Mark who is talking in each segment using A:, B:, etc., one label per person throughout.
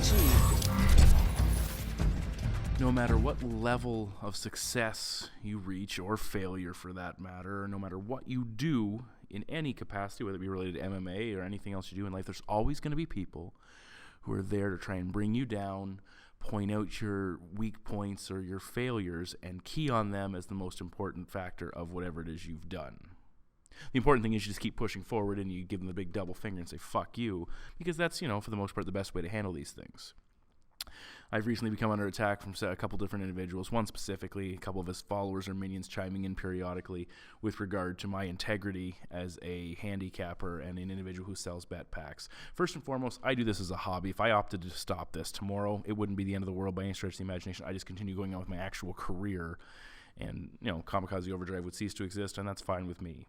A: achieved.
B: No matter what level of success you reach, or failure for that matter, or no matter what you do in any capacity, whether it be related to MMA or anything else you do in life, there's always going to be people who are there to try and bring you down, point out your weak points or your failures, and key on them as the most important factor of whatever it is you've done. The important thing is you just keep pushing forward and you give them the big double finger and say, fuck you, because that's, for the most part, the best way to handle these things. I've recently become under attack from a couple different individuals, one specifically, a couple of his followers or minions chiming in periodically with regard to my integrity as a handicapper and an individual who sells bet packs. First and foremost, I do this as a hobby. If I opted to stop this tomorrow, it wouldn't be the end of the world by any stretch of the imagination. I just continue going on with my actual career, and, Kamikaze Overdrive would cease to exist, and that's fine with me.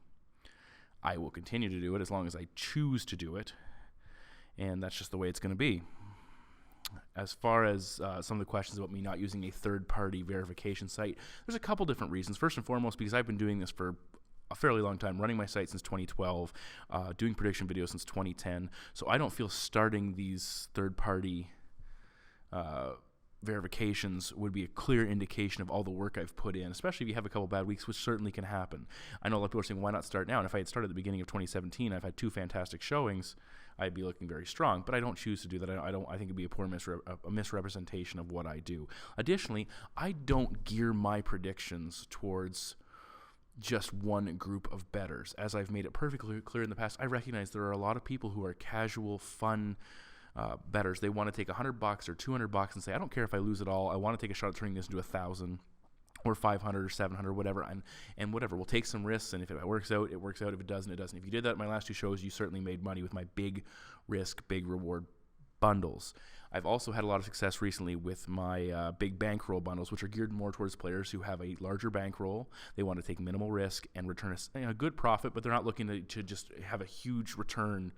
B: I will continue to do it as long as I choose to do it, and that's just the way it's going to be. As far as some of the questions about me not using a third-party verification site, there's a couple different reasons. First and foremost, because I've been doing this for a fairly long time, running my site since 2012, doing prediction videos since 2010, so I don't feel starting these third-party verifications would be a clear indication of all the work I've put in, especially if you have a couple bad weeks, which certainly can happen. I know a lot of people are saying, why not start now? And if I had started at the beginning of 2017, I've had 2 fantastic showings, I'd be looking very strong, but I don't choose to do that. I think it'd be a poor misrepresentation of what I do. Additionally, I don't gear my predictions towards just one group of bettors. As I've made it perfectly clear in the past, I recognize there are a lot of people who are casual, fun bettors. They want to take $100 or $200 and say, I don't care if I lose it all. I want to take a shot at turning this into 1,000 or 500 or 700, whatever, and whatever. We'll take some risks, and if it works out, it works out. If it doesn't, it doesn't. If you did that in my last 2 shows, you certainly made money with my big risk, big reward bundles. I've also had a lot of success recently with my big bankroll bundles, which are geared more towards players who have a larger bankroll. They want to take minimal risk and return a good profit, but they're not looking to just have a huge return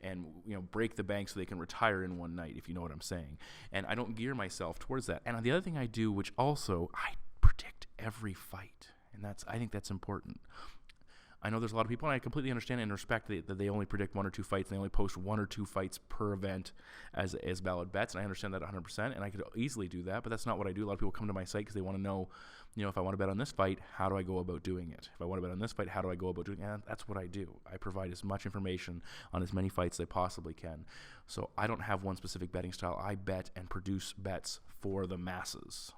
B: and break the bank so they can retire in one night, if you know what I'm saying. And I don't gear myself towards that. And the other thing I do, which also I predict every fight, and I think that's important. I know there's a lot of people, and I completely understand and respect that they only predict 1 or 2 fights, and they only post 1 or 2 fights per event as valid bets, and I understand that 100%, and I could easily do that, but that's not what I do. A lot of people come to my site because they want to know, if I want to bet on this fight, how do I go about doing it? If I want to bet on this fight, how do I go about doing it? And that's what I do. I provide as much information on as many fights as I possibly can. So I don't have one specific betting style. I bet and produce bets for the masses.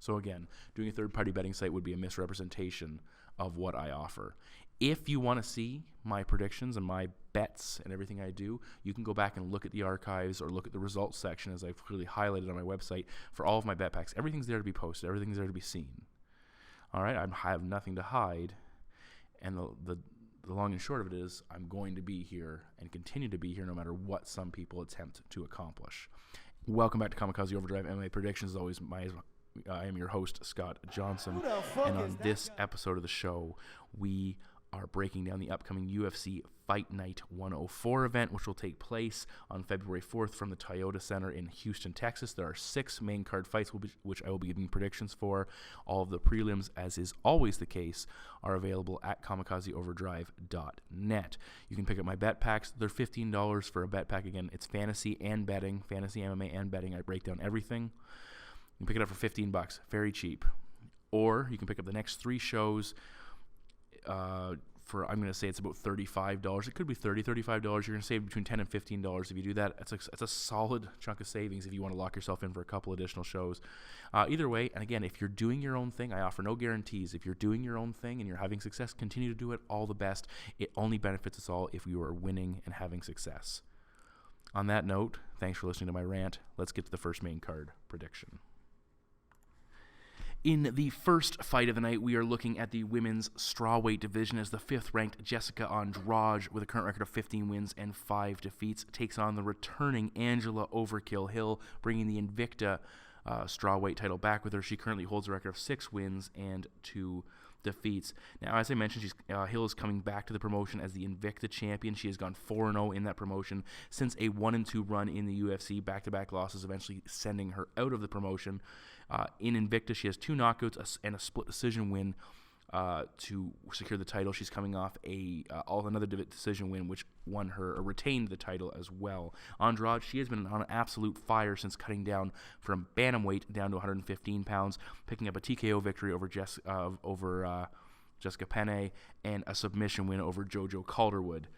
B: So again, doing a third-party betting site would be a misrepresentation of what I offer. If you want to see my predictions and my bets and everything I do, you can go back and look at the archives or look at the results section, as I've clearly highlighted on my website, for all of my bet packs. Everything's there to be posted. Everything's there to be seen. All right? I have nothing to hide. And the long and short of it is I'm going to be here and continue to be here no matter what some people attempt to accomplish. Welcome back to Kamikaze Overdrive MMA Predictions. As always, I am your host, Scott Johnson. And on this episode of the show, we are breaking down the upcoming UFC Fight Night 104 event, which will take place on February 4th from the Toyota Center in Houston, Texas. There are 6 main card fights, which I will be giving predictions for. All of the prelims, as is always the case, are available at kamikazeoverdrive.net. You can pick up my bet packs. They're $15 for a bet pack. Again, it's fantasy and betting, fantasy MMA and betting. I break down everything. You can pick it up for $15, very cheap. Or you can pick up the next 3 shows for, I'm going to say it's about $35. It could be $30, $35. You're going to save between $10 and $15 if you do that. It's a solid chunk of savings if you want to lock yourself in for a couple additional shows. Either way, and again, if you're doing your own thing, I offer no guarantees. If you're doing your own thing and you're having success, continue to do it. All the best. It only benefits us all if you are winning and having success. On that note, thanks for listening to my rant. Let's get to the first main card prediction. In the first fight of the night, we are looking at the women's strawweight division as the 5th-ranked Jessica Andrade, with a current record of 15 wins and 5 defeats, takes on the returning Angela Overkill Hill, bringing the Invicta strawweight title back with her. She currently holds a record of 6 wins and 2 defeats. Now, as I mentioned, Hill is coming back to the promotion as the Invicta champion. She has gone 4-0 in that promotion since a 1-2 run in the UFC, back-to-back losses eventually sending her out of the promotion. In Invicta, she has 2 knockouts and a split decision win to secure the title. She's coming off another decision win, which retained the title as well. Andrade, she has been on absolute fire since cutting down from bantamweight down to 115 pounds, picking up a TKO victory over Jessica Penne and a submission win over JoJo Calderwood.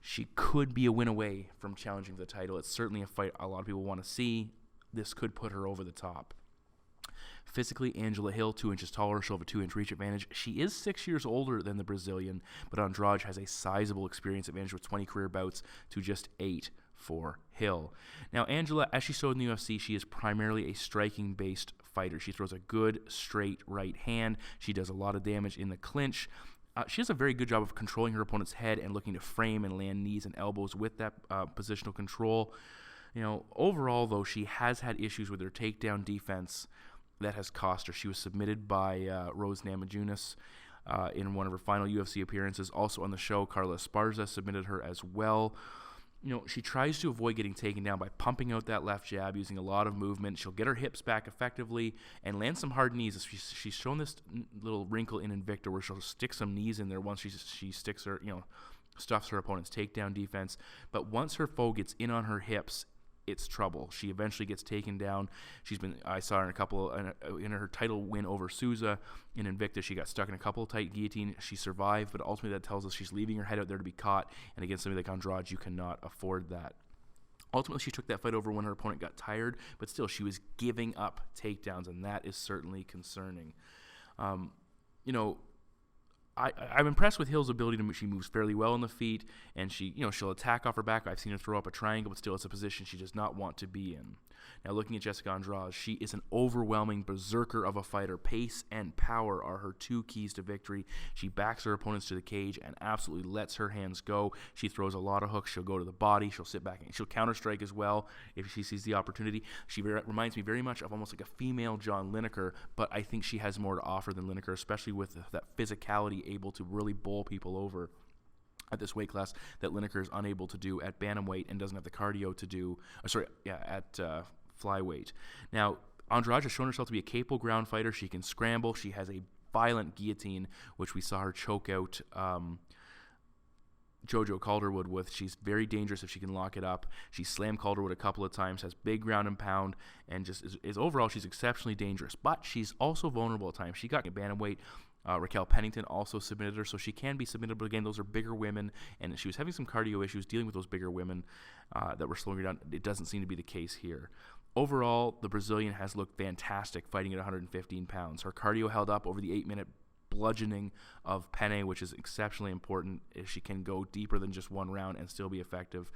B: She could be a win away from challenging for the title. It's certainly a fight a lot of people want to see. This could put her over the top. Physically, Angela Hill, 2 inches taller. She'll have a 2-inch reach advantage. She is 6 years older than the Brazilian, but Andrade has a sizable experience advantage with 20 career bouts to just 8 for Hill. Now, Angela, as she showed in the UFC, she is primarily a striking-based fighter. She throws a good, straight right hand. She does a lot of damage in the clinch. She does a very good job of controlling her opponent's head and looking to frame and land knees and elbows with that positional control. Overall, though, she has had issues with her takedown defense that has cost her. She was submitted by Rose Namajunas in one of her final UFC appearances. Also on the show, Carla Esparza submitted her as well. She tries to avoid getting taken down by pumping out that left jab, using a lot of movement. She'll get her hips back effectively and land some hard knees. She's shown this little wrinkle in Invicta where she'll stick some knees in there once she sticks her, stuffs her opponent's takedown defense. But once her foe gets in on her hips, it's trouble. She eventually gets taken down. I saw her in her title win over Souza in Invicta. She got stuck in a couple of tight guillotine. She survived, but ultimately that tells us she's leaving her head out there to be caught. And against somebody like Andrade, you cannot afford that. Ultimately, she took that fight over when her opponent got tired, but still, she was giving up takedowns, and that is certainly concerning. I'm impressed with Hill's ability to move. She moves fairly well on the feet, and she'll attack off her back. I've seen her throw up a triangle, but still it's a position she does not want to be in. Now, looking at Jessica Andrade, she is an overwhelming berserker of a fighter. Pace and power are her 2 keys to victory. She backs her opponents to the cage and absolutely lets her hands go. She throws a lot of hooks. She'll go to the body. She'll sit back and she'll counter-strike as well if she sees the opportunity. She reminds me very much of almost like a female John Lineker, but I think she has more to offer than Lineker, especially with that physicality, able to really bowl people over at this weight class that Lineker is unable to do at bantamweight and doesn't have the cardio to do. At flyweight. Now, Andrade has shown herself to be a capable ground fighter. She can scramble. She has a violent guillotine, which we saw her choke out JoJo Calderwood with. She's very dangerous if she can lock it up. She slammed Calderwood a couple of times, has big ground and pound, and just is overall, she's exceptionally dangerous. But she's also vulnerable at times. She got a bantamweight. Raquel Pennington also submitted her, so she can be submitted. But again, those are bigger women, and she was having some cardio issues dealing with those bigger women that were slowing her down. It doesn't seem to be the case here. Overall, the Brazilian has looked fantastic fighting at 115 pounds. Her cardio held up over the 8-minute bludgeoning of Penne, which is exceptionally important if she can go deeper than just one round and still be effective.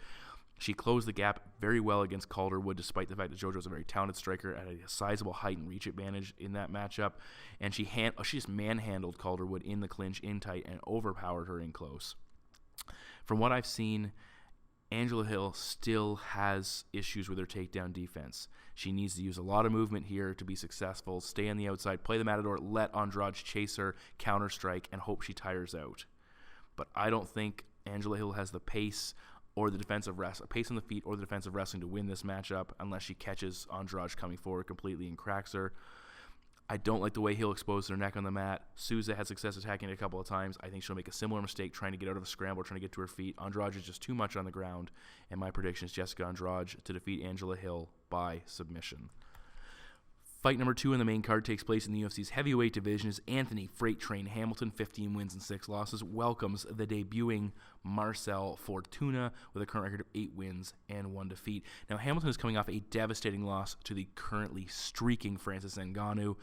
B: She closed the gap very well against Calderwood, despite the fact that JoJo is a very talented striker at a sizable height and reach advantage in that matchup. And she just manhandled Calderwood in the clinch, in tight, and overpowered her in close. From what I've seen, Angela Hill still has issues with her takedown defense. She needs to use a lot of movement here to be successful, stay on the outside, play the matador, let Andrade chase her, counter-strike, and hope she tires out. But I don't think Angela Hill has the pace or the defensive pace on the feet or the defensive wrestling to win this matchup unless she catches Andrade coming forward completely and cracks her. I don't like the way Hill exposed her neck on the mat. Souza had success attacking it a couple of times. I think she'll make a similar mistake trying to get out of a scramble, trying to get to her feet. Andrade is just too much on the ground, and my prediction is Jessica Andrade to defeat Angela Hill by submission. Fight number 2 in the main card takes place in the UFC's heavyweight division as Anthony Freight Train Hamilton, 15 wins and 6 losses, welcomes the debuting Marcel Fortuna with a current record of 8 wins and 1 defeat. Now, Hamilton is coming off a devastating loss to the currently streaking Francis Ngannou.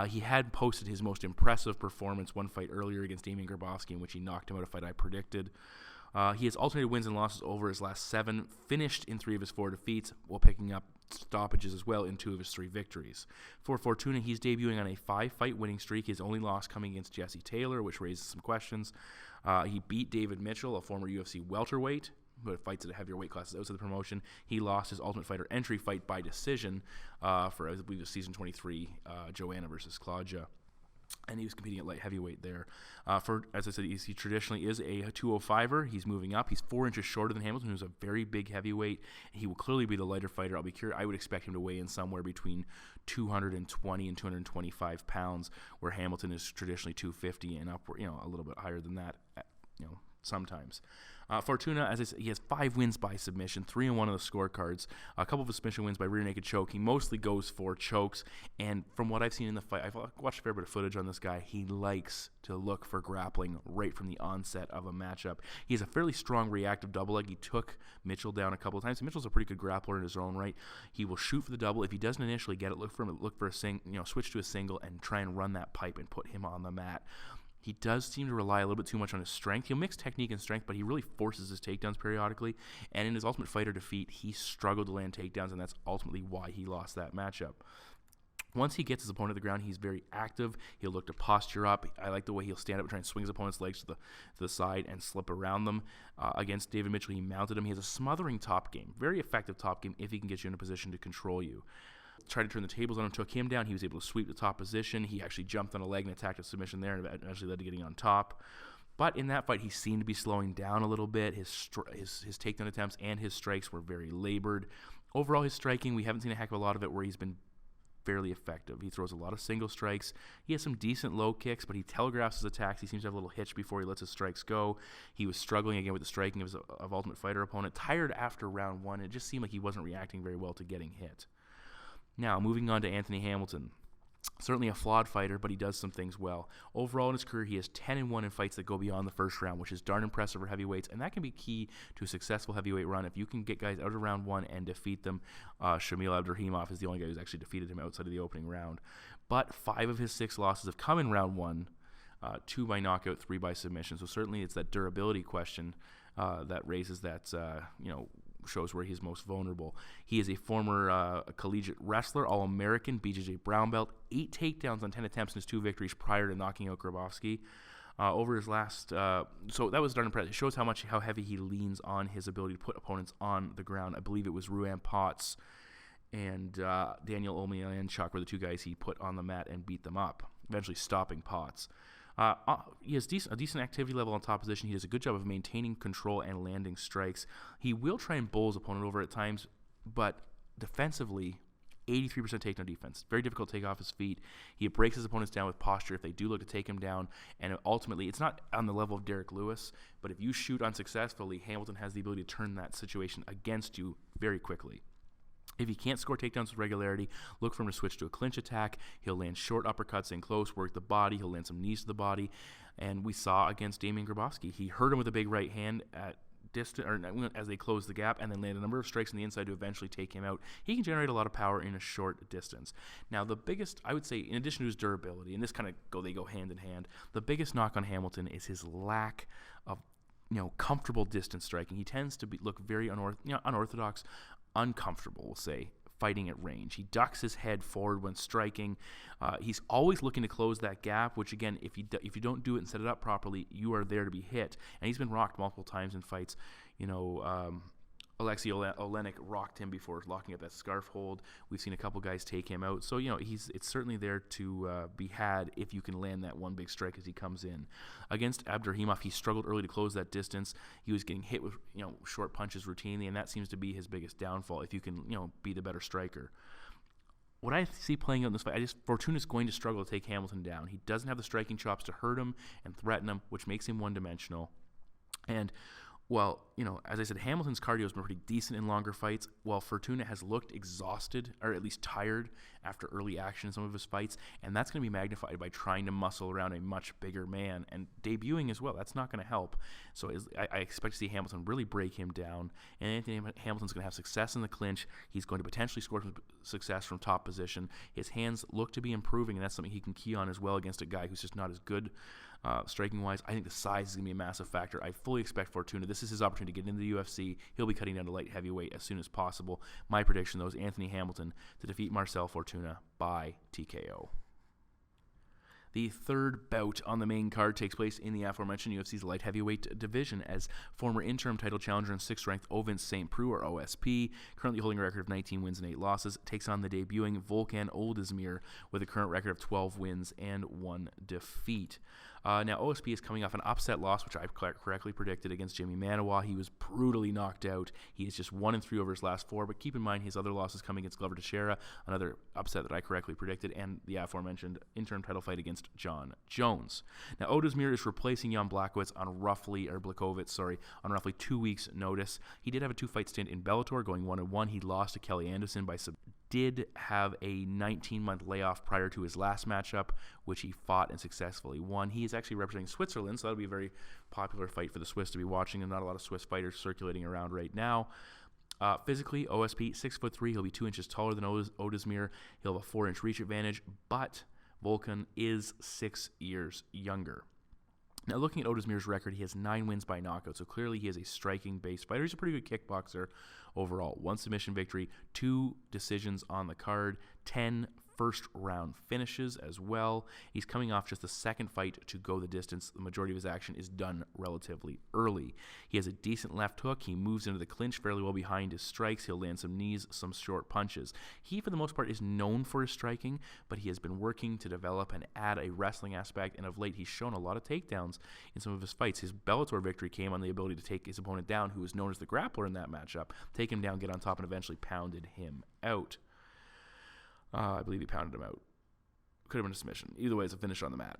B: He had posted his most impressive performance one fight earlier against Damian Grabowski, in which he knocked him out, a fight I predicted. He has alternated wins and losses over his last 7, finished in 3 of his 4 defeats, while picking up stoppages as well in 2 of his 3 victories. For Fortuna, he's debuting on a 5-fight winning streak, his only loss coming against Jesse Taylor, which raises some questions. He beat David Mitchell, a former UFC welterweight, who fights at a heavier weight class outside the promotion. He lost his Ultimate Fighter entry fight by decision for, I believe, it was season 23, Joanna versus Claudia. and he was competing at light heavyweight there. As I said, he traditionally is a 205er. He's moving up. He's 4 inches shorter than Hamilton, who's a very big heavyweight. He will clearly be the lighter fighter. I'll be curious. I would expect him to weigh in somewhere between 220 and 225 pounds, where Hamilton is traditionally 250 and upward, a little bit higher than that, sometimes. Fortuna, as I said, he has 5 wins by submission, 3-1 on the scorecards, a couple of his submission wins by rear naked choke. He mostly goes for chokes, and from what I've seen in the fight, I've watched a fair bit of footage on this guy. He likes to look for grappling right from the onset of a matchup. He has a fairly strong reactive double leg. He took Mitchell down a couple of times. Mitchell's a pretty good grappler in his own right. He will shoot for the double. If he doesn't initially get it, look for a switch to a single and try and run that pipe and put him on the mat. He does seem to rely a little bit too much on his strength. He'll mix technique and strength, but he really forces his takedowns periodically. And in his Ultimate Fighter defeat, he struggled to land takedowns, and that's ultimately why he lost that matchup. Once he gets his opponent to the ground, he's very active. He'll look to posture up. I like the way he'll stand up and try and swing his opponent's legs to the side and slip around them. Against David Mitchell, he mounted him. He has a smothering top game, very effective top game if he can get you in a position to control you. Tried to turn the tables on him, took him down. He was able to sweep the top position. He actually jumped on a leg and attacked a submission there, and eventually led to getting on top. But in that fight, he seemed to be slowing down a little bit. His takedown attempts and his strikes were very labored. Overall, his striking, we haven't seen a heck of a lot of it where he's been fairly effective. He throws a lot of single strikes. He has some decent low kicks, but he telegraphs his attacks. He seems to have a little hitch before he lets his strikes go. He was struggling again with the striking of his Ultimate Fighter opponent. Tired after round 1. It just seemed like he wasn't reacting very well to getting hit. Now, moving on to Anthony Hamilton. Certainly a flawed fighter, but he does some things well. Overall in his career, he has 10-1 in fights that go beyond the first round, which is darn impressive for heavyweights, and that can be key to a successful heavyweight run. If you can get guys out of round 1 and defeat them, Shamil Abdurahimov is the only guy who's actually defeated him outside of the opening round. But 5 of his 6 losses have come in round 1, 2 by knockout, 3 by submission. So certainly it's that durability question that raises that, shows where he's most vulnerable. He is a former collegiate wrestler, All-American, BJJ brown belt, 8 takedowns on 10 attempts in his 2 victories prior to knocking out Grabowski. Over his last, so that was darn impressive. It shows how heavy he leans on his ability to put opponents on the ground. I believe it was Ruan Potts and Daniel Omyanchuk were the 2 guys he put on the mat and beat them up, eventually stopping Potts. He has a decent activity level on top position. He does a good job of maintaining control and landing strikes. He will try and bowl his opponent over at times, but defensively, 83% takedown defense. Very difficult to take off his feet. He breaks his opponents down with posture if they do look to take him down, and ultimately, it's not on the level of Derek Lewis, but if you shoot unsuccessfully, Hamilton has the ability to turn that situation against you very quickly. If he can't score takedowns with regularity, look for him to switch to a clinch attack. He'll land short uppercuts in close, work the body. He'll land some knees to the body. And we saw against Damian Grabowski, he hurt him with a big right hand at distance, or as they closed the gap, and then landed a number of strikes on the inside to eventually take him out. He can generate a lot of power in a short distance. Now, the biggest, I would say, in addition to his durability, and this kind of they go hand in hand, the biggest knock on Hamilton is his lack of comfortable distance striking. He tends to look very unorthodox, uncomfortable, we'll say, fighting at range. He ducks his head forward when striking. He's always looking to close that gap, which again, if you don't do it and set it up properly, you are there to be hit. And he's been rocked multiple times in fights. Alexei Olenek rocked him before locking up that scarf hold. We've seen a couple guys take him out. So, it's certainly there to be had if you can land that one big strike as he comes in. Against Abdurahimov, he struggled early to close that distance. He was getting hit with, short punches routinely, and that seems to be his biggest downfall if you can, be the better striker. What I see playing out in this fight, Fortuna's going to struggle to take Hamilton down. He doesn't have the striking chops to hurt him and threaten him, which makes him one-dimensional. And well, as I said, Hamilton's cardio has been pretty decent in longer fights, while Fortuna has looked exhausted, or at least tired, after early action in some of his fights, and that's going to be magnified by trying to muscle around a much bigger man, and debuting as well. That's not going to help. So I expect to see Hamilton really break him down, and Anthony Hamilton's going to have success in the clinch. He's going to potentially score some success from top position. His hands look to be improving, and that's something he can key on as well against a guy who's just not as good striking-wise. I think the size is going to be a massive factor. I fully expect Fortuna. This is his opportunity to get into the UFC. He'll be cutting down to light heavyweight as soon as possible. My prediction, though, is Anthony Hamilton to defeat Marcel Fortuna by TKO. The third bout on the main card takes place in the aforementioned UFC's light heavyweight division as former interim title challenger and 6th-ranked Ovince St. Preux, or OSP, currently holding a record of 19 wins and 8 losses, takes on the debuting Volkan Oezdemir with a current record of 12 wins and 1 defeat. Now, OSP is coming off an upset loss, which I correctly predicted, against Jimmy Manuwa. He was brutally knocked out. He is just 1-3 over his last 4, but keep in mind his other losses coming against Glover Teixeira, another upset that I correctly predicted, and the aforementioned interim title fight against John Jones. Now, Oezdemir is replacing Jan Blachowicz on roughly 2 weeks' notice. He did have a 2-fight stint in Bellator, going 1-1. He lost to Kelly Anderson by did have a 19-month layoff prior to his last matchup, which he fought and successfully won. He is actually representing Switzerland, so that'll be a very popular fight for the Swiss to be watching, and not a lot of Swiss fighters circulating around right now. Physically, OSP, 6'3", he'll be 2 inches taller than Oezdemir. He'll have a 4-inch reach advantage, but Volkan is 6 years younger. Now, looking at Oedesmir's record, he has 9 wins by knockout, so clearly he is a striking-based fighter. He's a pretty good kickboxer overall. 1 submission victory, 2 decisions on the card, 10 first-round finishes as well. He's coming off just the second fight to go the distance. The majority of his action is done relatively early. He has a decent left hook. He moves into the clinch fairly well behind his strikes. He'll land some knees, some short punches. He, for the most part, is known for his striking, but he has been working to develop and add a wrestling aspect, and of late he's shown a lot of takedowns in some of his fights. His Bellator victory came on the ability to take his opponent down, who was known as the grappler in that matchup, take him down, get on top, and eventually pounded him out. I believe he pounded him out. Could have been a submission. Either way, it's a finish on the mat.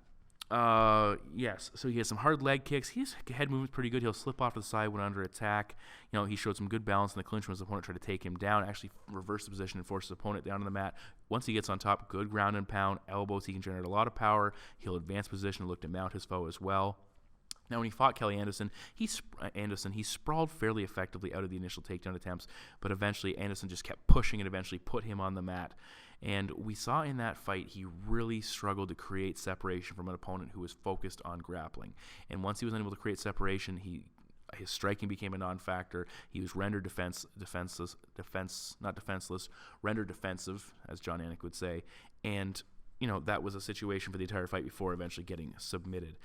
B: Yes, so he has some hard leg kicks. His head movement's pretty good. He'll slip off to the side when under attack. You know, he showed some good balance in the clinch when his opponent tried to take him down, actually reverse the position and force his opponent down on the mat. Once he gets on top, good ground and pound, elbows. He can generate a lot of power. He'll advance position and look to mount his foe as well. Now, when he fought Kelly Anderson, he sprawled fairly effectively out of the initial takedown attempts, but eventually Anderson just kept pushing and eventually put him on the mat. And we saw in that fight he really struggled to create separation from an opponent who was focused on grappling. And once he was unable to create separation, his striking became a non-factor. He was rendered rendered defensive, as John Anik would say. And, you know, that was a situation for the entire fight before eventually getting submitted.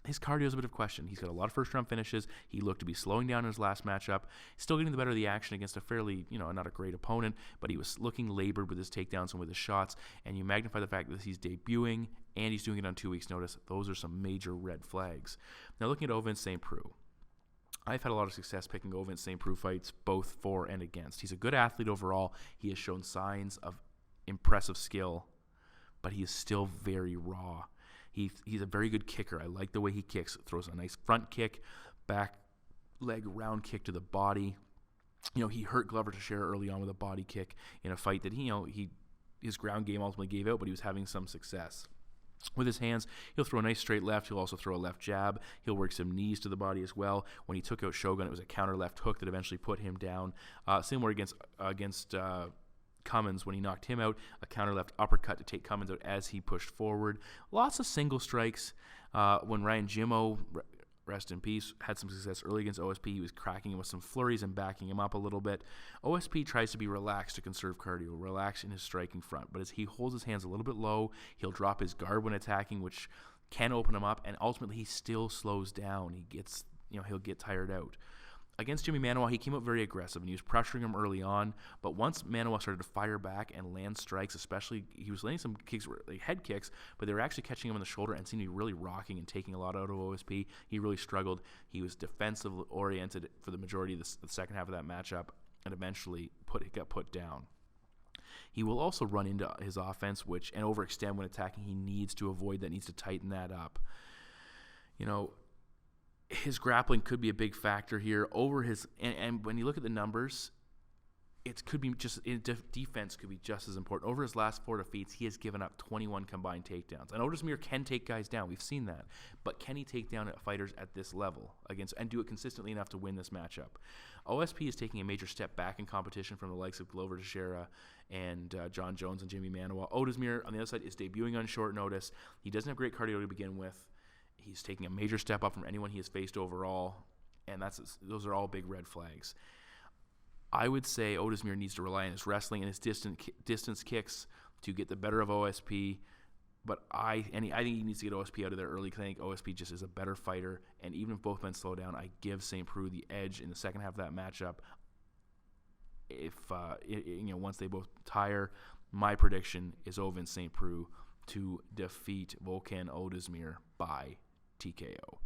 B: His cardio is a bit of a question. He's got a lot of first-round finishes. He looked to be slowing down in his last matchup. Still getting the better of the action against a fairly, not a great opponent, but he was looking labored with his takedowns and with his shots. And you magnify the fact that he's debuting and he's doing it on 2 weeks' notice. Those are some major red flags. Now, looking at Ovince St. Preux. I've had a lot of success picking Ovince St. Preux fights, both for and against. He's a good athlete overall. He has shown signs of impressive skill, but he is still very raw. He's a very good kicker. I like the way he kicks. Throws a nice front kick, back leg round kick to the body. He hurt Glover Teixeira early on with a body kick in a fight that his ground game ultimately gave out, but he was having some success. With his hands, he'll throw a nice straight left. He'll also throw a left jab. He'll work some knees to the body as well. When he took out Shogun, it was a counter left hook that eventually put him down. Similar against Cummins when he knocked him out, a counter left uppercut to take Cummins out as he pushed forward. Lots of single strikes. When Ryan Jimmo, rest in peace, had some success early against OSP, he was cracking him with some flurries and backing him up a little bit. OSP tries to be relaxed to conserve cardio, relax in his striking front, but as he holds his hands a little bit low, he'll drop his guard when attacking, which can open him up, and ultimately he still slows down. He'll get tired out. Against Jimmy Manuwa, he came up very aggressive, and he was pressuring him early on. But once Manuwa started to fire back and land strikes, especially, he was landing some kicks, like head kicks, but they were actually catching him on the shoulder and seemed to be really rocking and taking a lot out of OSP. He really struggled. He was defensive-oriented for the majority of the second half of that matchup, and eventually got put down. He will also run into his offense, and overextend when attacking. He needs to avoid that, needs to tighten that up. His grappling could be a big factor here and when you look at the numbers, defense could be just as important. Over his last 4 defeats, he has given up 21 combined takedowns. And Oezdemir can take guys down. We've seen that. But can he take down fighters at this level and do it consistently enough to win this matchup? OSP is taking a major step back in competition from the likes of Glover Teixeira and John Jones and Jimmy Manuwa. Oezdemir, on the other side, is debuting on short notice. He doesn't have great cardio to begin with. He's taking a major step up from anyone he has faced overall, and those are all big red flags. I would say Oezdemir needs to rely on his wrestling and his distance kicks to get the better of OSP, But I think he needs to get OSP out of there early because I think OSP just is a better fighter. And even if both men slow down, I give St. Preux the edge in the second half of that matchup. If once they both tire, my prediction is Ovince St. Preux to defeat Volkan Oezdemir by TKO.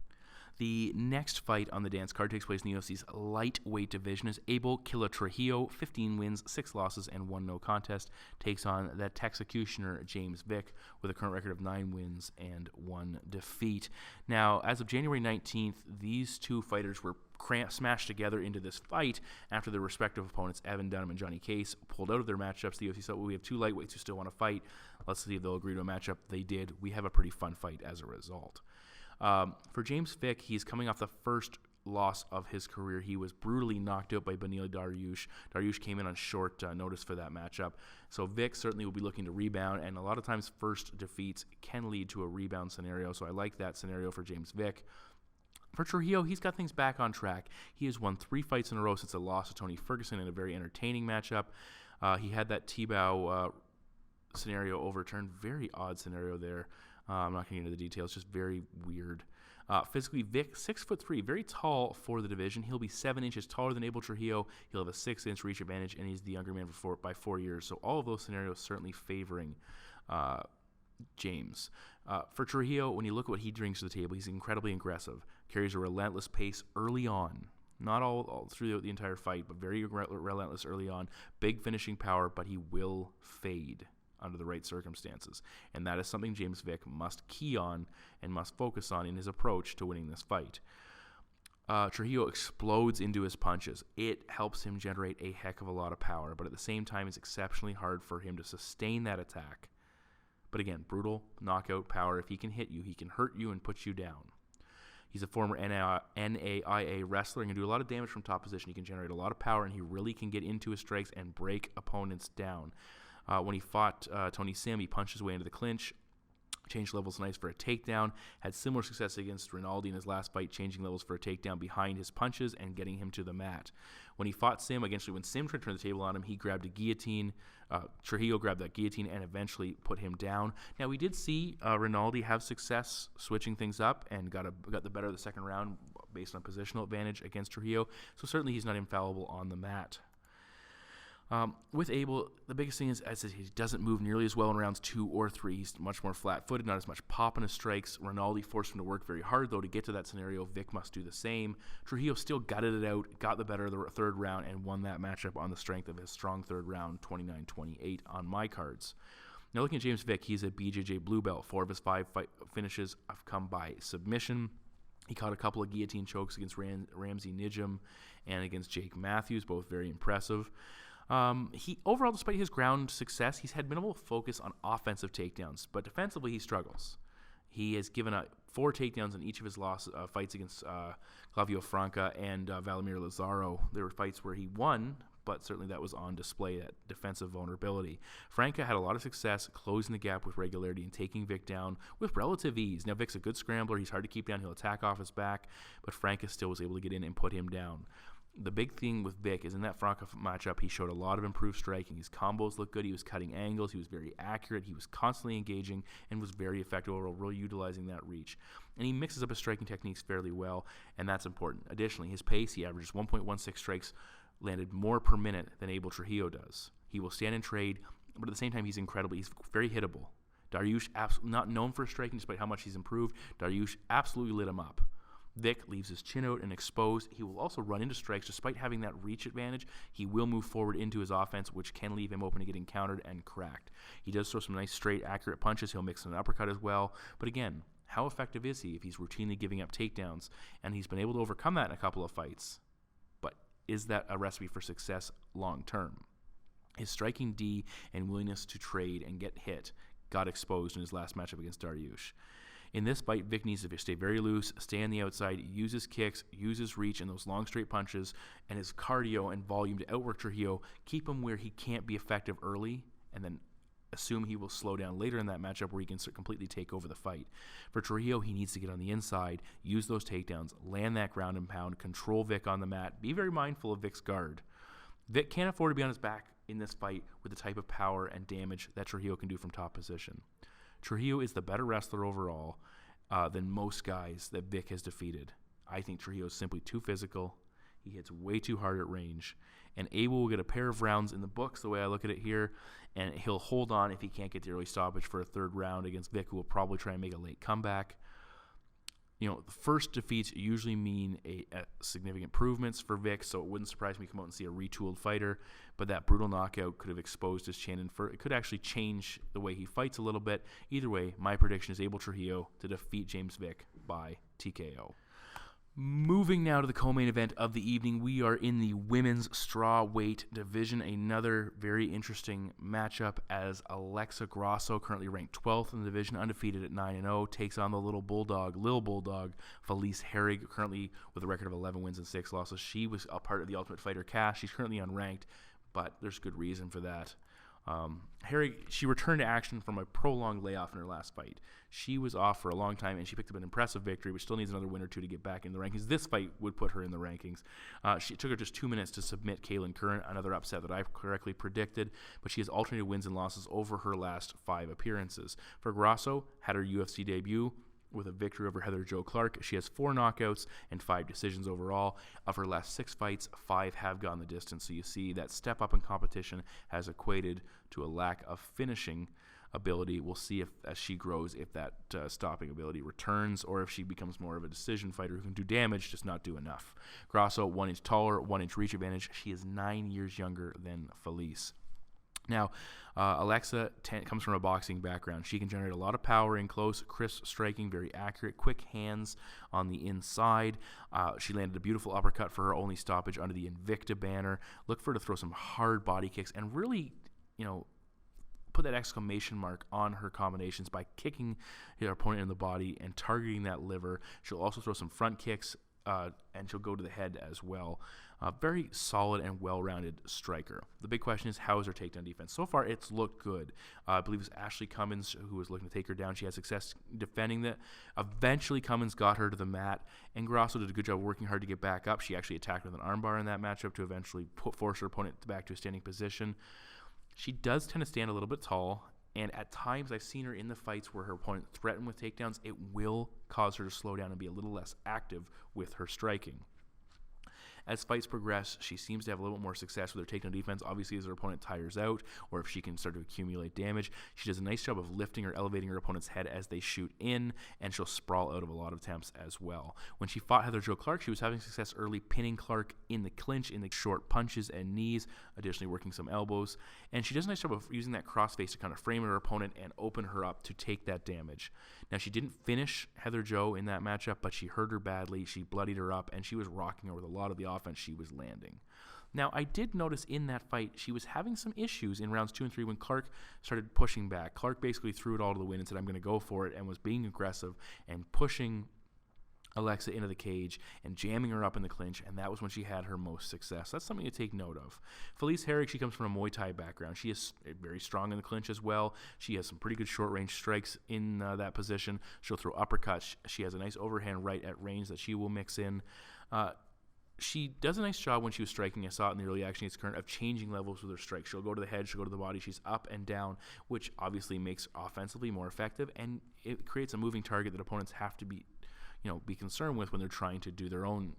B: The next fight on the dance card takes place in the UFC's lightweight division as Abel Trujillo, 15 wins, 6 losses, and 1 no contest, takes on that executioner James Vick with a current record of 9 wins and 1 defeat. Now, as of January 19th, these two fighters were smashed together into this fight after their respective opponents, Evan Dunham and Johnny Case, pulled out of their matchups. The UFC said, well, we have 2 lightweights who still want to fight. Let's see if they'll agree to a matchup. They did. We have a pretty fun fight as a result. For James Vick, he's coming off the first loss of his career. He was brutally knocked out by Beneil Dariush. Dariush came in on short notice for that matchup. So Vick certainly will be looking to rebound, and a lot of times first defeats can lead to a rebound scenario. So I like that scenario for James Vick. For Trujillo, he's got things back on track. He has won 3 fights in a row since the loss to Tony Ferguson in a very entertaining matchup. He had that T-bow scenario overturned. Very odd scenario there. I'm not going to get into the details, just very weird. Physically, Vick, 6'3", very tall for the division. He'll be 7 inches taller than Abel Trujillo. He'll have a 6-inch reach advantage, and he's the younger man by 4 years. So all of those scenarios certainly favoring James. For Trujillo, when you look at what he brings to the table, he's incredibly aggressive, carries a relentless pace early on. Not all through the entire fight, but very relentless early on. Big finishing power, but he will fade under the right circumstances. And that is something James Vick must key on and must focus on in his approach to winning this fight. Trujillo explodes into his punches. It helps him generate a heck of a lot of power, but at the same time, it's exceptionally hard for him to sustain that attack. But again, brutal knockout power. If he can hit you, he can hurt you and put you down. He's a former NAIA wrestler and can do a lot of damage from top position. He can generate a lot of power, and he really can get into his strikes and break opponents down. When he fought Tony Sim, he punched his way into the clinch, changed levels nice for a takedown, had similar success against Rinaldi in his last fight, changing levels for a takedown behind his punches and getting him to the mat. When he fought Sim, when Sim tried to turn the table on him, he grabbed a guillotine. Trujillo grabbed that guillotine and eventually put him down. Now, we did see Rinaldi have success switching things up and got the better of the second round based on positional advantage against Trujillo, so certainly he's not infallible on the mat. With Abel, the biggest thing is he doesn't move nearly as well in rounds 2 or 3. He's much more flat-footed, not as much pop in his strikes. Rinaldi forced him to work very hard, though, to get to that scenario. Vick must do the same. Trujillo still gutted it out, got the better of the third round, and won that matchup on the strength of his strong third round, 29-28 on my cards. Now, looking at James Vick, he's a BJJ blue belt. 4 of his 5 finishes have come by submission. He caught a couple of guillotine chokes against Ramsey Nijam and against Jake Matthews, both very impressive. Overall, despite his ground success, he's had minimal focus on offensive takedowns, but defensively he struggles. He has given up 4 takedowns in each of his fights against Clavio Franca and Valimir Lazaro. There were fights where he won, but certainly that was on display, that defensive vulnerability. Franca had a lot of success closing the gap with regularity and taking Vick down with relative ease. Now, Vick's a good scrambler. He's hard to keep down. He'll attack off his back, but Franca still was able to get in and put him down. The big thing with Vick is in that Franca matchup, he showed a lot of improved striking. His combos looked good. He was cutting angles. He was very accurate. He was constantly engaging and was very effective overall, really utilizing that reach. And he mixes up his striking techniques fairly well, and that's important. Additionally, his pace, he averages 1.16 strikes landed more per minute than Abel Trujillo does. He will stand and trade, but at the same time, he's very hittable. Dariush, not known for striking despite how much he's improved, Dariush absolutely lit him up. Vick leaves his chin out and exposed. He will also run into strikes. Despite having that reach advantage, he will move forward into his offense, which can leave him open to getting countered and cracked. He does throw some nice, straight, accurate punches. He'll mix an uppercut as well. But again, how effective is he if he's routinely giving up takedowns? And he's been able to overcome that in a couple of fights. But is that a recipe for success long term? His striking D and willingness to trade and get hit got exposed in his last matchup against Dariush. In this fight, Vick needs to stay very loose, stay on the outside, use his kicks, use his reach and those long straight punches, and his cardio and volume to outwork Trujillo, keep him where he can't be effective early, and then assume he will slow down later in that matchup where he can completely take over the fight. For Trujillo, he needs to get on the inside, use those takedowns, land that ground and pound, control Vick on the mat, be very mindful of Vick's guard. Vick can't afford to be on his back in this fight with the type of power and damage that Trujillo can do from top position. Trujillo is the better wrestler overall than most guys that Vick has defeated. I think Trujillo is simply too physical. He hits way too hard at range. And Abel will get a pair of rounds in the books, the way I look at it here, and he'll hold on if he can't get the early stoppage for a third round against Vick, who will probably try and make a late comeback. The first defeats usually mean a significant improvements for Vick, so it wouldn't surprise me to come out and see a retooled fighter, but that brutal knockout could have exposed his chin, and it could actually change the way he fights a little bit. Either way, my prediction is Abel Trujillo to defeat James Vick by TKO. Moving now to the co-main event of the evening, we are in the women's strawweight division. Another very interesting matchup as Alexa Grasso, currently ranked 12th in the division, undefeated at 9-0, takes on the Lil Bulldog, Felice Herrig, currently with a record of 11 wins and 6 losses. She was a part of the Ultimate Fighter cast. She's currently unranked, but there's good reason for that. Herrig, she returned to action from a prolonged layoff in her last fight. She was off for a long time, and she picked up an impressive victory, but still needs another win or two to get back in the rankings. This fight would put her in the rankings. It took her just 2 minutes to submit Kaylin Curran, another upset that I correctly predicted, but she has alternated wins and losses over her last 5 appearances. For Grasso, had her UFC debut with a victory over Heather Jo Clark. She has 4 knockouts and 5 decisions overall. Of her last 6 fights, 5 have gone the distance. So you see that step up in competition has equated to a lack of finishing ability. We'll see if, as she grows, if that stopping ability returns, or if she becomes more of a decision fighter who can do damage, just not do enough. Grasso, 1 inch taller, 1 inch reach advantage. She is 9 years younger than Felice. Now, Alexa comes from a boxing background. She can generate a lot of power in close, crisp striking, very accurate, quick hands on the inside. She landed a beautiful uppercut for her only stoppage under the Invicta banner. Look for her to throw some hard body kicks and really, put that exclamation mark on her combinations by kicking her opponent in the body and targeting that liver. She'll also throw some front kicks, and she'll go to the head as well. Very solid and well-rounded striker. The big question is, how is her takedown defense? So far, it's looked good. I believe it was Ashley Cummins who was looking to take her down. She had success defending that. Eventually, Cummins got her to the mat, and Grasso did a good job working hard to get back up. She actually attacked with an armbar in that matchup to eventually force her opponent back to a standing position. She does tend to stand a little bit tall, and at times I've seen her in the fights where her opponent threatened with takedowns. It will cause her to slow down and be a little less active with her striking. As fights progress, she seems to have a little bit more success with her takedown defense. Obviously, as her opponent tires out, or if she can start to accumulate damage, she does a nice job of lifting or elevating her opponent's head as they shoot in, and she'll sprawl out of a lot of attempts as well. When she fought Heather Jo Clark, she was having success early pinning Clark in the clinch, in the short punches and knees, additionally working some elbows. And she does a nice job of using that crossface to kind of frame her opponent and open her up to take that damage. Now, she didn't finish Heather Jo in that matchup, but she hurt her badly. She bloodied her up, and she was rocking her with a lot of the offense she was landing. Now, I did notice in that fight she was having some issues in rounds 2 and 3 when Clark started pushing back. Clark basically threw it all to the wind and said, I'm going to go for it, and was being aggressive and pushing Alexa into the cage and jamming her up in the clinch, and that was when she had her most success. That's something to take note of. Felice Herrig, she comes from a Muay Thai background. She is very strong in the clinch as well. She has some pretty good short-range strikes in that position. She'll throw uppercuts. She has a nice overhand right at range that she will mix in. She does a nice job when she was striking. I saw it in the early action against Current of changing levels with her strike. She'll go to the head, she'll go to the body. She's up and down, which obviously makes offensively more effective, and it creates a moving target that opponents have to be concerned with when they're trying to do their own,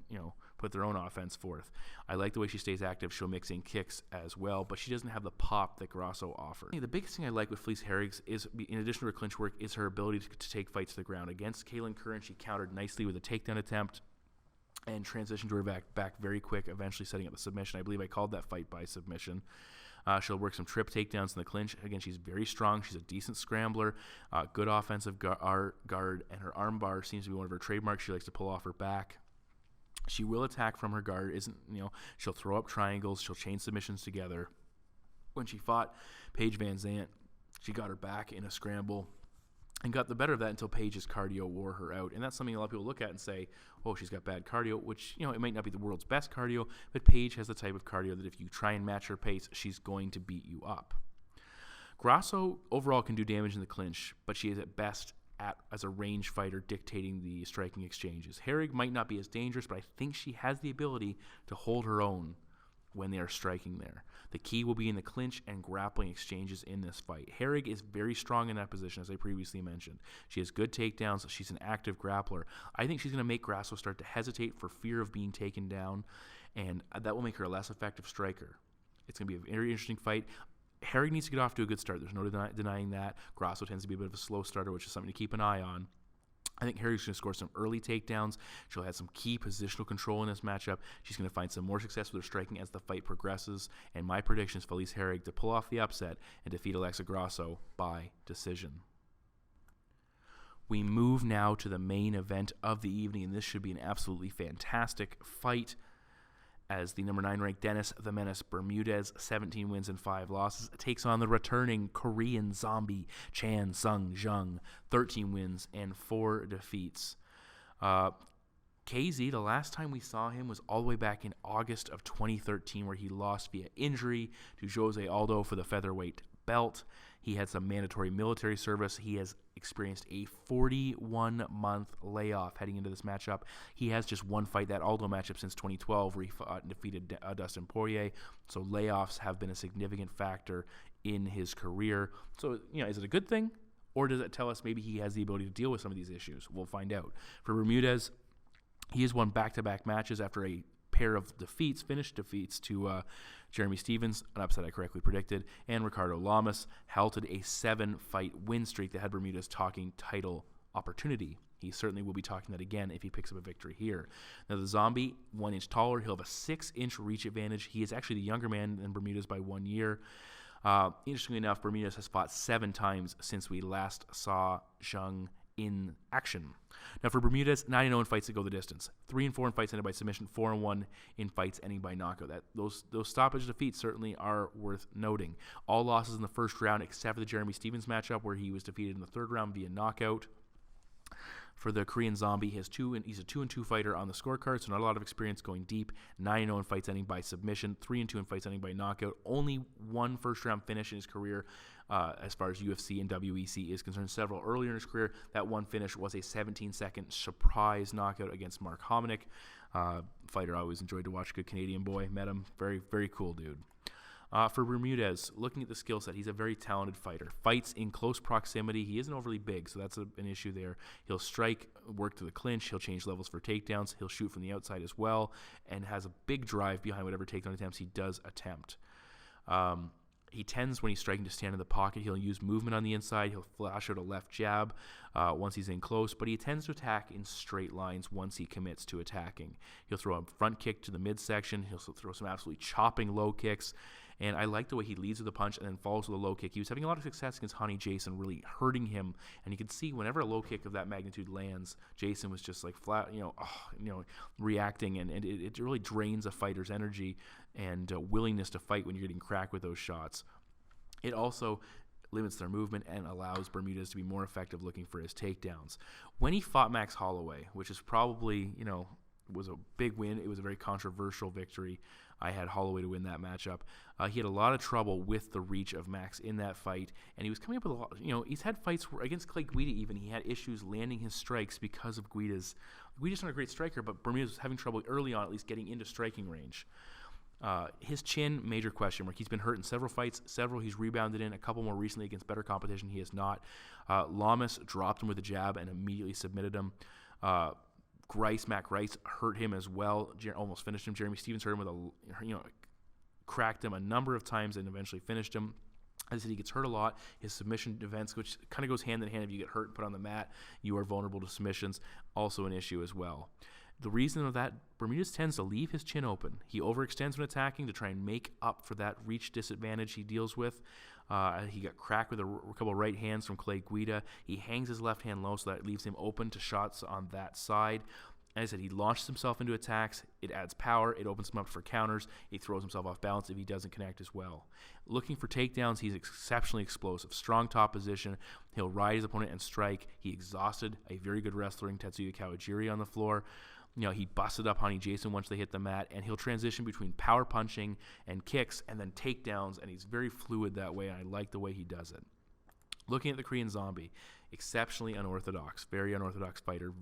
B: put their own offense forth. I like the way she stays active. She'll mix in kicks as well, but she doesn't have the pop that Grasso offers. The biggest thing I like with Felice Herrig is, in addition to her clinch work, is her ability to take fights to the ground. Against Kaylin Curran, she countered nicely with a takedown attempt and transitioned to her back very quick, eventually setting up the submission. I believe I called that fight by submission. She'll work some trip takedowns in the clinch. Again, she's very strong. She's a decent scrambler, good offensive guard, and her arm bar seems to be one of her trademarks. She likes to pull off her back. She will attack from her guard. She'll throw up triangles. She'll chain submissions together. When she fought Paige Van Zandt, she got her back in a scramble and got the better of that until Paige's cardio wore her out. And that's something a lot of people look at and say, oh, she's got bad cardio, which, it might not be the world's best cardio, but Paige has the type of cardio that if you try and match her pace, she's going to beat you up. Grasso overall can do damage in the clinch, but she is at best as a range fighter dictating the striking exchanges. Herrig might not be as dangerous, but I think she has the ability to hold her own when they are striking there. The key will be in the clinch and grappling exchanges in this fight. Herrig is very strong in that position, as I previously mentioned. She has good takedowns. She's an active grappler. I think she's going to make Grasso start to hesitate for fear of being taken down, and that will make her a less effective striker. It's going to be a very interesting fight. Herrig needs to get off to a good start. There's no denying that. Grasso tends to be a bit of a slow starter, which is something to keep an eye on. I think Herrig's going to score some early takedowns. She'll have some key positional control in this matchup. She's going to find some more success with her striking as the fight progresses. And my prediction is Felice Herrig to pull off the upset and defeat Alexa Grasso by decision. We move now to the main event of the evening, and this should be an absolutely fantastic fight, as the number 9 ranked Dennis the Menace Bermudez, 17 wins and 5 losses, takes on the returning Korean zombie Chan Sung Jung, 13 wins and 4 defeats. KZ, the last time we saw him was all the way back in August of 2013, where he lost via injury to Jose Aldo for the featherweight belt. He had some mandatory military service. He has experienced a 41-month layoff heading into this matchup. He has just one fight, that Aldo matchup, since 2012, where he fought and defeated Dustin Poirier. So layoffs have been a significant factor in his career. So, is it a good thing? Or does it tell us maybe he has the ability to deal with some of these issues? We'll find out. For Bermudez, he has won back-to-back matches after a pair of finished defeats to Jeremy Stephens, an upset I correctly predicted, and Ricardo Lamas, halted a 7-fight win streak that had Bermudez talking title opportunity. He certainly will be talking that again if he picks up a victory here. Now, the zombie, 1 inch taller, he'll have a 6-inch reach advantage. He is actually the younger man than Bermudez by 1 year. Interestingly enough, Bermudez has fought 7 times since we last saw Jung in action. Now, for Bermudez, 9-0 in fights that go the distance, 3-4 in fights ended by submission, 4-1 in fights ending by knockout. Those stoppage defeats certainly are worth noting. All losses in the first round, except for the Jeremy Stephens matchup, where he was defeated in the third round via knockout. For the Korean zombie, he's a 2-2 fighter on the scorecard, so not a lot of experience going deep. 9-0 in fights ending by submission, 3-2 in fights ending by knockout. Only one first-round finish in his career as far as UFC and WEC is concerned. Several earlier in his career, that one finish was a 17-second surprise knockout against Mark Hominick. Fighter I always enjoyed to watch. Good Canadian boy. Met him. Very, very cool dude. For Bermudez, looking at the skill set, he's a very talented fighter. Fights in close proximity. He isn't overly big, so that's an issue there. He'll strike, work to the clinch. He'll change levels for takedowns. He'll shoot from the outside as well, and has a big drive behind whatever takedown attempts he does attempt. He tends, when he's striking, to stand in the pocket. He'll use movement on the inside. He'll flash out a left jab once he's in close, but he tends to attack in straight lines once he commits to attacking. He'll throw a front kick to the midsection. He'll throw some absolutely chopping low kicks. And I like the way he leads with a punch and then follows with a low kick. He was having a lot of success against Honey Jason, really hurting him. And you can see whenever a low kick of that magnitude lands, Jason was just like flat, reacting. And it really drains a fighter's energy and willingness to fight when you're getting cracked with those shots. It also limits their movement and allows Bermudez to be more effective looking for his takedowns. When he fought Max Holloway, which is probably, was a big win. It was a very controversial victory. I had Holloway to win that matchup. He had a lot of trouble with the reach of Max in that fight, and he was coming up with a lot. He's had fights where, against Clay Guida even, he had issues landing his strikes because of Guida's. Guida's not a great striker, but Bermudez was having trouble early on, at least getting into striking range. His chin, major question mark. He's been hurt in several fights. Several he's rebounded in. A couple more recently against better competition. He has not. Lamas dropped him with a jab and immediately submitted him. Matt Grice hurt him as well. Almost finished him. Jeremy Stephens hurt him with cracked him a number of times and eventually finished him. As I said, he gets hurt a lot. His submission defense, which kind of goes hand in hand, if you get hurt and put on the mat, you are vulnerable to submissions. Also an issue as well. The reason of that, Bermudez tends to leave his chin open. He overextends when attacking to try and make up for that reach disadvantage he deals with. He got cracked with a couple of right hands from Clay Guida. He hangs his left hand low, so that leaves him open to shots on that side. As I said, he launches himself into attacks. It adds power. It opens him up for counters. He throws himself off balance if he doesn't connect as well. Looking for takedowns, he's exceptionally explosive. Strong top position. He'll ride his opponent and strike. He exhausted a very good wrestler in Tetsuya Kawajiri on the floor. He busted up Honey Jason once they hit the mat, and he'll transition between power punching and kicks and then takedowns, and he's very fluid that way, and I like the way he does it. Looking at the Korean zombie, exceptionally unorthodox, very unorthodox fighter.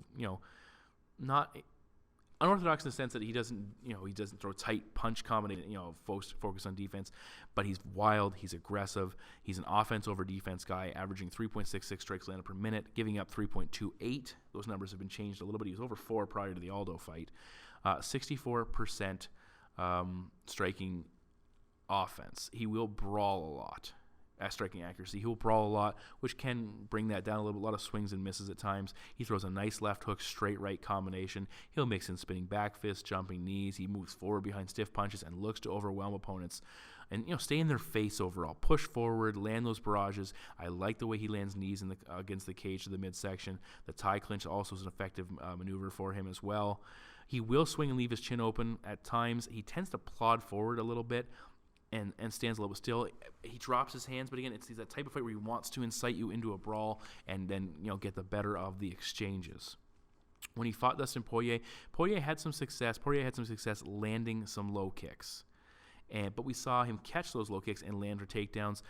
B: Not unorthodox in the sense that he doesn't throw tight punch combination, focus on defense, but he's wild, he's aggressive, he's an offense over defense guy, averaging 3.66 strikes landed per minute, giving up 3.28. Those numbers have been changed a little bit. He was over 4 prior to the Aldo fight. 64% striking offense. He will brawl a lot. Striking accuracy. He will brawl a lot, which can bring that down a little bit. A lot of swings and misses at times. He throws a nice left hook, straight right combination. He'll mix in spinning back fists, jumping knees. He moves forward behind stiff punches and looks to overwhelm opponents. And, stay in their face overall. Push forward, land those barrages. I like the way he lands knees against the cage to the midsection. The tie clinch also is an effective maneuver for him as well. He will swing and leave his chin open at times. He tends to plod forward a little bit. And stands a little bit still. He drops his hands, but again, it's that type of fight where he wants to incite you into a brawl and then get the better of the exchanges. When he fought Dustin Poirier had some success. Poirier had some success landing some low kicks, but we saw him catch those low kicks and land for takedowns.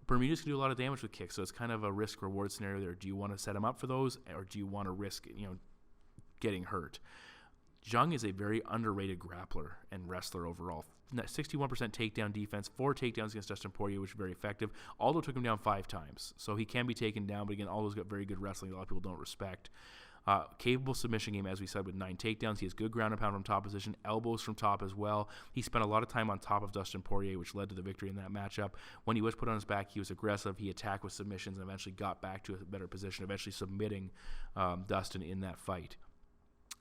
B: Bermudez can do a lot of damage with kicks, so it's kind of a risk-reward scenario there. Do you want to set him up for those, or do you want to risk getting hurt? Jung is a very underrated grappler and wrestler overall. 61% takedown defense, 4 takedowns against Dustin Poirier, which is very effective. Aldo took him down 5 times, so he can be taken down, but again, Aldo's got very good wrestling a lot of people don't respect. Capable submission game, as we said, with 9 takedowns. He has good ground and pound from top position, elbows from top as well. He spent a lot of time on top of Dustin Poirier, which led to the victory in that matchup. When he was put on his back, he was aggressive. He attacked with submissions and eventually got back to a better position, eventually submitting Dustin in that fight.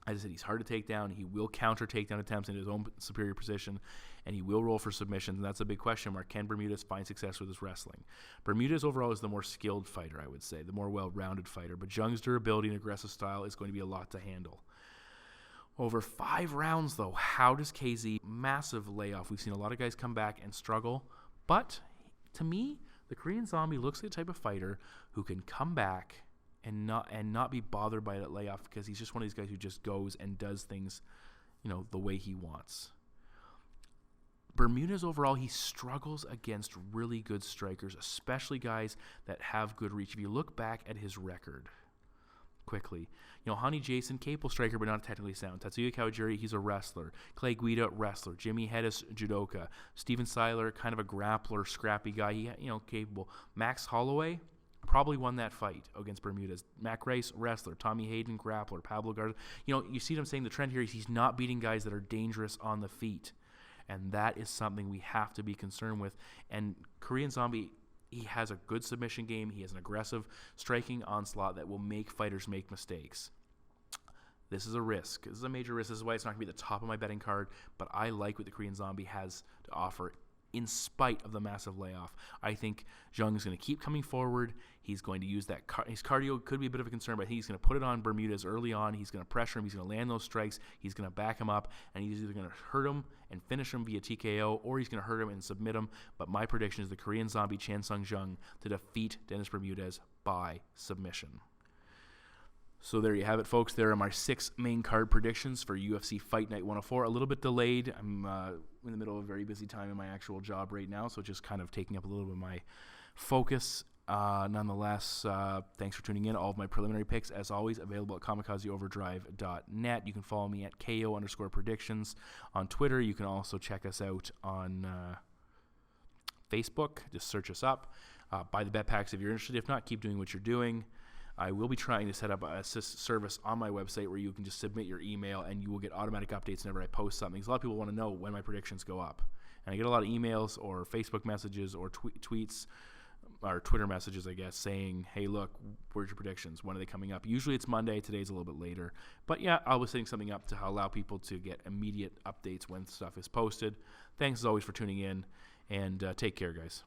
B: As I said, he's hard to take down. He will counter takedown attempts in his own superior position, and he will roll for submissions, and that's a big question mark. Can Bermudez find success with his wrestling? Bermudez overall is the more skilled fighter, I would say, the more well-rounded fighter, but Jung's durability and aggressive style is going to be a lot to handle. Over 5 rounds, though, how does KZ massive layoff? We've seen a lot of guys come back and struggle, but to me, the Korean Zombie looks like the type of fighter who can come back and not be bothered by that layoff, because he's just one of these guys who just goes and does things, the way he wants. Bermudez overall, he struggles against really good strikers, especially guys that have good reach. If you look back at his record quickly, Hani Jason, capable striker but not technically sound. Tatsuya Kawajiri, he's a wrestler. Clay Guida, wrestler. Jimmy Hedis, judoka. Steven Seiler, kind of a grappler, scrappy guy. He, capable. Max Holloway probably won that fight against Bermudez. Mac Rice, wrestler. Tommy Hayden, grappler. Pablo Garza. You see them saying the trend here is he's not beating guys that are dangerous on the feet. And that is something we have to be concerned with. And Korean Zombie, he has a good submission game. He has an aggressive striking onslaught that will make fighters make mistakes. This is a risk. This is a major risk. This is why it's not going to be the top of my betting card. But I like what the Korean Zombie has to offer in spite of the massive layoff. I think Jung is going to keep coming forward. He's going to use that. His cardio could be a bit of a concern, but he's going to put it on Bermudez early on. He's going to pressure him. He's going to land those strikes. He's going to back him up, and he's either going to hurt him and finish him via TKO, or he's going to hurt him and submit him. But my prediction is the Korean Zombie Chan Sung Jung to defeat Dennis Bermudez by submission. So there you have it, folks. There are my 6 main card predictions for UFC Fight Night 104. A little bit delayed. I'm in the middle of a very busy time in my actual job right now, so just kind of taking up a little bit of my focus. Nonetheless, thanks for tuning in. All of my preliminary picks, as always, available at kamikazeoverdrive.net. You can follow me at KO_predictions on Twitter. You can also check us out on Facebook. Just search us up. Buy the bet packs if you're interested. If not, keep doing what you're doing. I will be trying to set up a service on my website where you can just submit your email and you will get automatic updates whenever I post something. Because a lot of people want to know when my predictions go up. And I get a lot of emails or Facebook messages or tweets or Twitter messages, I guess, saying, hey, look, where's your predictions? When are they coming up? Usually it's Monday. Today's a little bit later. But yeah, I was setting something up to allow people to get immediate updates when stuff is posted. Thanks as always for tuning in, and take care, guys.